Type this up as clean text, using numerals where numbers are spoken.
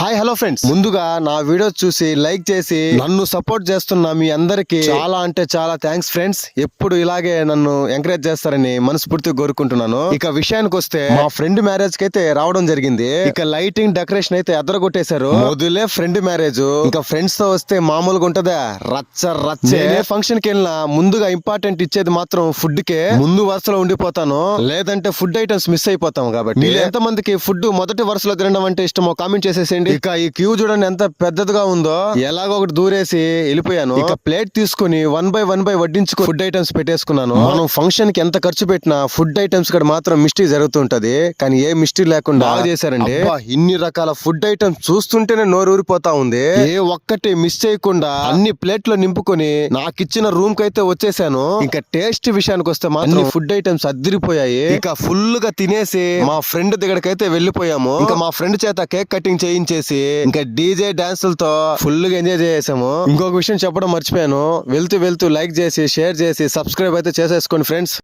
Hi hello friends, ముందుగా నా video చూసి లైక్ చేసి నన్ను సపోర్ట్ చేస్తున్న మీ అందరికి చాలా అంటే చాలా థ్యాంక్స్ ఫ్రెండ్స్. ఎప్పుడు ఇలాగే నన్ను ఎంకరేజ్ చేస్తారని మనస్ఫూర్తిగా కోరుకుంటున్నాను. ఇక విషయానికి వస్తే మా ఫ్రెండ్ మ్యారేజ్ కి అయితే రావడం జరిగింది. ఇక లైటింగ్ డెకరేషన్ అయితే ఎదరగొట్టేశారు. మొదలే ఫ్రెండ్ మ్యారేజ్, ఇంకా ఫ్రెండ్స్ తో వస్తే మామూలుగా ఉంటదా, రచ్చ రచ్చే. ఫంక్షన్ కి వెళ్ళినా ముందుగా ఇంపార్టెంట్ ఇచ్చేది మాత్రం ఫుడ్ కే ముందు వరుసలో ఉండిపోతాను, లేదంటే ఫుడ్ ఐటమ్స్ మిస్ అయిపోతాం. కాబట్టి మీరు ఎంత మందికి ఫుడ్ మొదటి వరుసలో తినడం అంటే ఇష్టమో కామెంట్ చేసేసేయండి. ఇక ఈ క్యూ చూడండి ఎంత పెద్దదిగా ఉందో, ఎలాగో ఒకటి దూరేసి వెళ్ళిపోయాను. ఇక ప్లేట్ తీసుకుని వన్ బై వడ్డించుకు ఫుడ్ ఐటమ్స్ పెట్టేసుకున్నాను. మనం ఫంక్షన్ కి ఎంత ఖర్చు పెట్టినా ఫుడ్ ఐటమ్స్ కూడా మాత్రం మిస్టేక్ జరుగుతుంటది, కానీ ఏ మిస్టేక్ లేకుండా బాగా చేశారండి. ఇన్ని రకాల ఫుడ్ ఐటమ్స్ చూస్తుంటేనే నోరు ఊరిపోతా ఉంది. ఏ ఒక్కటి మిస్ చేయకుండా అన్ని ప్లేట్ లో నింపుకొని నాకు ఇచ్చిన రూమ్ కి అయితే వచ్చేసాను. ఇంకా టేస్ట్ విషయానికి వస్తే మాత్రం ఫుడ్ ఐటమ్స్ అదిరిపోయాయి. ఇక ఫుల్ గా తినేసి మా ఫ్రెండ్ దగ్గరకైతే వెళ్ళిపోయాము. ఇంకా మా ఫ్రెండ్ చేత కేక్ కటింగ్ చేయించేసి ఇంకా డీజే డాన్సులతో ఫుల్ గా ఎంజాయ్ చేసాము. ఇంకొక విషయం చెప్పడం మర్చిపోయాను, వెళ్తూ లైక్ చేసి షేర్ చేసి సబ్స్క్రైబ్ అయితే చేసేసుకోండి ఫ్రెండ్స్.